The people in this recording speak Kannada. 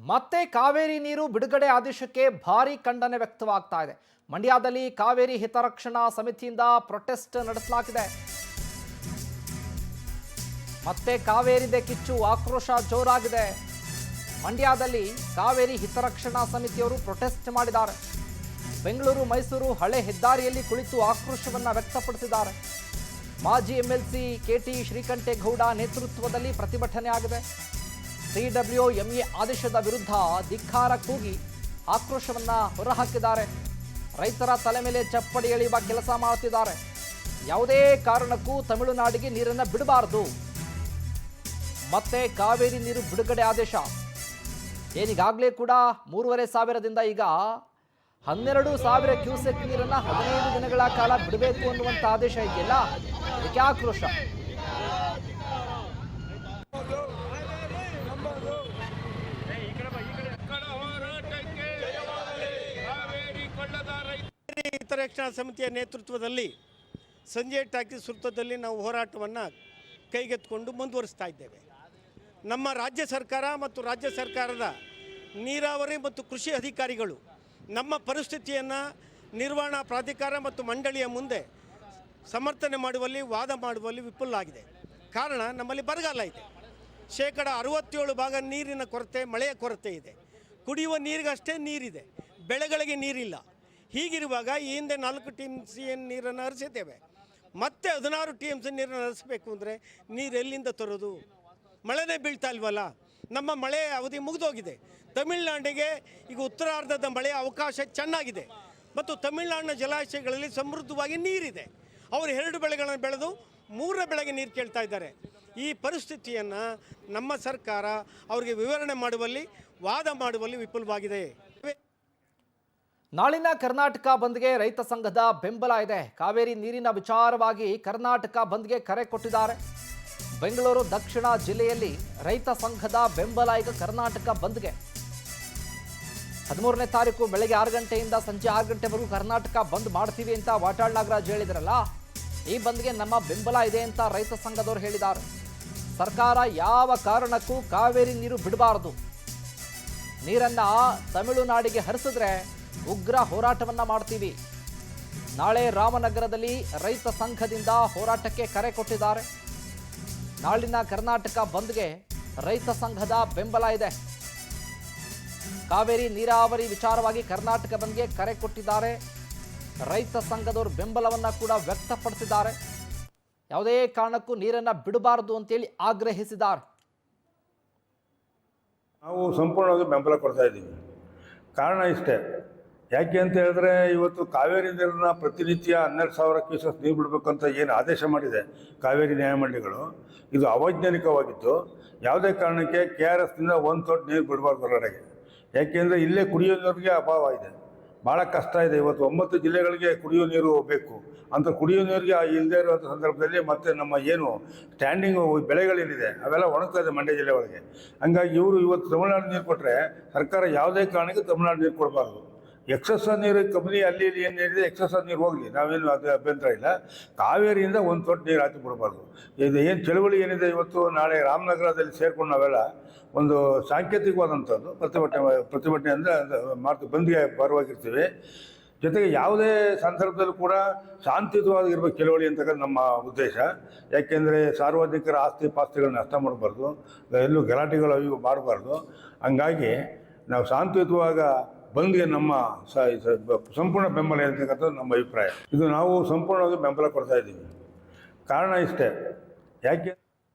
ಮತ್ತೆ ಕಾವೇರಿ ನೀರು ಬಿಡುಗಡೆ ಆದೇಶಕ್ಕೆ ಭಾರಿ ಖಂಡನೆ ವ್ಯಕ್ತವಾಗ್ತಾ ಇದೆ. ಮಂಡ್ಯದಲ್ಲಿ ಕಾವೇರಿ ಹಿತರಕ್ಷಣಾ ಸಮಿತಿಯಿಂದ ಪ್ರೊಟೆಸ್ಟ್ ನಡೆಸಲಾಗಿದೆ. ಮತ್ತೆ ಕಾವೇರಿದೆ ಕಿಚ್ಚು, ಆಕ್ರೋಶ ಜೋರಾಗಿದೆ. ಮಂಡ್ಯದಲ್ಲಿ ಕಾವೇರಿ ಹಿತರಕ್ಷಣಾ ಸಮಿತಿಯವರು ಪ್ರೊಟೆಸ್ಟ್ ಮಾಡಿದ್ದಾರೆ. ಬೆಂಗಳೂರು ಮೈಸೂರು ಹಳೆ ಹೆದ್ದಾರಿಯಲ್ಲಿ ಕುಳಿತು ಆಕ್ರೋಶವನ್ನ ವ್ಯಕ್ತಪಡಿಸಿದ್ದಾರೆ. ಮಾಜಿ ಎಂಎಲ್ಸಿ ಕೆಟಿ ಶ್ರೀಕಂಠೇಗೌಡ ನೇತೃತ್ವದಲ್ಲಿ ಪ್ರತಿಭಟನೆ ಆಗಿದೆ. CWMA ಆದೇಶದ ವಿರುದ್ಧ ಧಿಕ್ಕಾರ ಕೂಗಿ ಆಕ್ರೋಶವನ್ನ ಹೊರಹಾಕಿದ್ದಾರೆ. ರೈತರ ತಲೆ ಮೇಲೆ ಚಪ್ಪಡಿ ಎಳೆಯುವ ಕೆಲಸ ಮಾಡುತ್ತಿದ್ದಾರೆ. ಯಾವುದೇ ಕಾರಣಕ್ಕೂ ತಮಿಳುನಾಡಿಗೆ ನೀರನ್ನು ಬಿಡಬಾರದು. ಮತ್ತೆ ಕಾವೇರಿ ನೀರು ಬಿಡುಗಡೆ ಆದೇಶ ಏನಿಗಾಗಲೇ ಕೂಡ 3,500ದಿಂದ ಈಗ 12,000 ಕ್ಯೂಸೆಕ್ ನೀರನ್ನು 15 ದಿನಗಳ ಕಾಲ ಬಿಡಬೇಕು ಅನ್ನುವಂಥ ಆದೇಶ ಇದೆಯಲ್ಲ, ಇದಕ್ಕೆ ಆಕ್ರೋಶ. ಹಿತರಕ್ಷಣಾ ಸಮಿತಿಯ ನೇತೃತ್ವದಲ್ಲಿ ಸಂಜೆ ಟಾಕೀಸ್ ವೃತ್ತದಲ್ಲಿ ನಾವು ಹೋರಾಟವನ್ನು ಕೈಗೆತ್ತಿಕೊಂಡು ಮುಂದುವರಿಸ್ತಾ ಇದ್ದೇವೆ. ನಮ್ಮ ರಾಜ್ಯ ಸರ್ಕಾರ ಮತ್ತು ರಾಜ್ಯ ಸರ್ಕಾರದ ನೀರಾವರಿ ಮತ್ತು ಕೃಷಿ ಅಧಿಕಾರಿಗಳು ನಮ್ಮ ಪರಿಸ್ಥಿತಿಯನ್ನು ನಿರ್ವಹಣಾ ಪ್ರಾಧಿಕಾರ ಮತ್ತು ಮಂಡಳಿಯ ಮುಂದೆ ಸಮರ್ಥನೆ ಮಾಡುವಲ್ಲಿ, ವಾದ ಮಾಡುವಲ್ಲಿ ವಿಫಲವಾಗಿದೆ. ಕಾರಣ, ನಮ್ಮಲ್ಲಿ ಬರಗಾಲ ಇದೆ. 67% ನೀರಿನ ಕೊರತೆ, ಮಳೆಯ ಕೊರತೆ ಇದೆ. ಕುಡಿಯುವ ನೀರಿಗಷ್ಟೇ ನೀರಿದೆ, ಬೆಳೆಗಳಿಗೆ ನೀರಿಲ್ಲ. ಹೀಗಿರುವಾಗ ಈ ಹಿಂದೆ 4 TMC ನೀರನ್ನು ಹರಿಸಿದ್ದೇವೆ. ಮತ್ತೆ 16 TMC ನೀರನ್ನು ಹರಿಸಬೇಕು ಅಂದರೆ ನೀರು ಎಲ್ಲಿಂದ ತರೋದು? ಮಳೆನೇ ಬೀಳ್ತಾ ಇಲ್ವಲ್ಲ. ನಮ್ಮ ಮಳೆ ಅವಧಿ ಮುಗಿದೋಗಿದೆ. ತಮಿಳುನಾಡಿಗೆ ಈಗ ಉತ್ತರಾರ್ಧದ ಮಳೆಯ ಅವಕಾಶ ಚೆನ್ನಾಗಿದೆ ಮತ್ತು ತಮಿಳುನಾಡಿನ ಜಲಾಶಯಗಳಲ್ಲಿ ಸಮೃದ್ಧವಾಗಿ ನೀರಿದೆ. ಅವರು 2 ಬೆಳೆಗಳನ್ನು ಬೆಳೆದು 3ನೇ ಬೆಳೆಗೆ ನೀರು ಕೇಳ್ತಾ ಇದ್ದಾರೆ. ಈ ಪರಿಸ್ಥಿತಿಯನ್ನು ನಮ್ಮ ಸರ್ಕಾರ ಅವರಿಗೆ ವಿವರಣೆ ಮಾಡುವಲ್ಲಿ, ವಾದ ಮಾಡುವಲ್ಲಿ ವಿಫಲವಾಗಿದೆ. ನಾಳಿನ ಕರ್ನಾಟಕ ಬಂದ್ಗೆ ರೈತ ಸಂಘದ ಬೆಂಬಲ ಇದೆ. ಕಾವೇರಿ ನೀರಿನ ವಿಚಾರವಾಗಿ ಕರ್ನಾಟಕ ಬಂದ್ಗೆ ಕರೆ ಕೊಟ್ಟಿದ್ದಾರೆ. ಬೆಂಗಳೂರು ದಕ್ಷಿಣ ಜಿಲ್ಲೆಯಲ್ಲಿ ರೈತ ಸಂಘದ ಬೆಂಬಲ ಈಗ ಕರ್ನಾಟಕ ಬಂದ್ಗೆ. 13ನೇ ತಾರೀಕು ಬೆಳಗ್ಗೆ 6 ಗಂಟೆಯಿಂದ ಸಂಜೆ 6 ಗಂಟೆವರೆಗೂ ಕರ್ನಾಟಕ ಬಂದ್ ಮಾಡ್ತೀವಿ ಅಂತ ವಾಟಾಳ್ ನಾಗರಾಜ್ ಹೇಳಿದ್ರಲ್ಲ, ಈ ಬಂದ್ಗೆ ನಮ್ಮ ಬೆಂಬಲ ಇದೆ ಅಂತ ರೈತ ಸಂಘದವರು ಹೇಳಿದ್ದಾರೆ. ಸರ್ಕಾರ ಯಾವ ಕಾರಣಕ್ಕೂ ಕಾವೇರಿ ನೀರು ಬಿಡಬಾರದು. ನೀರನ್ನ ತಮಿಳುನಾಡಿಗೆ ಹರಿಸಿದ್ರೆ ಉಗ್ರ ಹೋರಾಟವನ್ನ ಮಾಡ್ತೀವಿ. ನಾಳೆ ರಾಮನಗರದಲ್ಲಿ ರೈತ ಸಂಘದಿಂದ ಹೋರಾಟಕ್ಕೆ ಕರೆ ಕೊಟ್ಟಿದ್ದಾರೆ. ನಾಳಿನ ಕರ್ನಾಟಕ ಬಂದ್ಗೆ ರೈತ ಸಂಘದ ಬೆಂಬಲ ಇದೆ. ಕಾವೇರಿ ನೀರಾವರಿ ವಿಚಾರವಾಗಿ ಕರ್ನಾಟಕ ಬಂದ್ಗೆ ಕರೆ ಕೊಟ್ಟಿದ್ದಾರೆ. ರೈತ ಸಂಘದವರು ಬೆಂಬಲವನ್ನ ಕೂಡ ವ್ಯಕ್ತಪಡಿಸಿದ್ದಾರೆ. ಯಾವುದೇ ಕಾರಣಕ್ಕೂ ನೀರನ್ನು ಬಿಡಬಾರದು ಅಂತೇಳಿ ಆಗ್ರಹಿಸಿದ್ದಾರೆ. ನಾವು ಸಂಪೂರ್ಣವಾಗಿ ಬೆಂಬಲ ಕೊಡ್ತಾ ಇದ್ದೀವಿ. ಕಾರಣ ಇಷ್ಟೇ, ಯಾಕೆ ಅಂತ ಹೇಳಿದ್ರೆ, ಇವತ್ತು ಕಾವೇರಿ ನೀರನ್ನ ಪ್ರತಿನಿತ್ಯ 12,000 ಕ್ಯೂಸೆಕ್ ನೀರು ಬಿಡಬೇಕಂತ ಏನು ಆದೇಶ ಮಾಡಿದೆ ಕಾವೇರಿ ನ್ಯಾಯಮಂಡಳಿಗಳು, ಇದು ಅವೈಜ್ಞಾನಿಕವಾಗಿತ್ತು. ಯಾವುದೇ ಕಾರಣಕ್ಕೆ KRSನಿಂದ 1 ತೊಟ್ಟು ನೀರು ಬಿಡಬಾರ್ದು ಹೊರಗಡೆಗೆ. ಯಾಕೆಂದರೆ ಇಲ್ಲೇ ಕುಡಿಯೋ ನೀರಿಗೆ ಅಭಾವ ಇದೆ, ಭಾಳ ಕಷ್ಟ ಇದೆ. ಇವತ್ತು 9 ಜಿಲ್ಲೆಗಳಿಗೆ ಕುಡಿಯೋ ನೀರು ಬೇಕು ಅಂತ ಕುಡಿಯೋ ನೀರಿಗೆ ಇಲ್ಲದೇ ಇರುವಂಥ ಸಂದರ್ಭದಲ್ಲಿ ಮತ್ತೆ ನಮ್ಮ ಏನು ಸ್ಟ್ಯಾಂಡಿಂಗು ಬೆಳೆಗಳೇನಿದೆ ಅವೆಲ್ಲ ಒಣಗ್ತಾ ಇದೆ ಮಂಡ್ಯ ಜಿಲ್ಲೆ ಒಳಗೆ. ಹಂಗಾಗಿ ಇವರು ಇವತ್ತು ತಮಿಳ್ನಾಡು ನೀರು ಕೊಟ್ಟರೆ ಸರ್ಕಾರ ಯಾವುದೇ ಕಾರಣಕ್ಕೆ ತಮಿಳ್ನಾಡು ನೀರು ಕೊಡಬಾರ್ದು. ಎಕ್ಸಸ್ ನೀರು ಕಂಪ್ನಿ ಅಲ್ಲಿ ಇಲ್ಲಿ ಏನಿದೆ ಎಕ್ಸಸ್ ನೀರು ಹೋಗಲಿ, ನಾವೇನು ಅದು ಅಭ್ಯಂತರ ಇಲ್ಲ. ಕಾವೇರಿಯಿಂದ 1 ತೊಟ್ಟು ನೀರು ಹಾಕಿ ಬಿಡಬಾರ್ದು. ಇದು ಏನು ಚಳುವಳಿ ಏನಿದೆ ಇವತ್ತು ನಾಳೆ ರಾಮನಗರದಲ್ಲಿ ಸೇರ್ಕೊಂಡು ನಾವೆಲ್ಲ ಒಂದು ಸಾಂಕೇತಿಕವಾದಂಥದ್ದು ಪ್ರತಿಭಟನೆ ಅಂದರೆ ಬಂದ್ಗೆ ಬರುವಾಗಿರ್ತೀವಿ. ಜೊತೆಗೆ ಯಾವುದೇ ಸಂದರ್ಭದಲ್ಲೂ ಕೂಡ ಶಾಂತಿಯುತವಾಗಿರ್ಬೇಕು ಚಳುವಳಿ ಅಂತಕ್ಕಂಥ ನಮ್ಮ ಉದ್ದೇಶ. ಯಾಕೆಂದರೆ ಸಾರ್ವಜನಿಕರ ಆಸ್ತಿ ಪಾಸ್ತಿಗಳನ್ನ ನಷ್ಟ ಮಾಡಬಾರ್ದು, ಎಲ್ಲೂ ಗಲಾಟೆಗಳು ಅವು ಮಾಡಬಾರ್ದು. ಹಂಗಾಗಿ ನಾವು ಶಾಂತಿಯುತವಾಗ ಬಂದ್ಗೆ ನಮ್ಮ ಸಂಪೂರ್ಣ ಬೆಂಬಲ ಇರತಕ್ಕಂಥದ್ದು ನಮ್ಮ ಅಭಿಪ್ರಾಯ. ಇದು ನಾವು ಸಂಪೂರ್ಣವಾಗಿ ಬೆಂಬಲ ಕೊಡ್ತಾ ಇದ್ದೀವಿ. ಕಾರಣ ಇಷ್ಟೇ, ಯಾಕೆ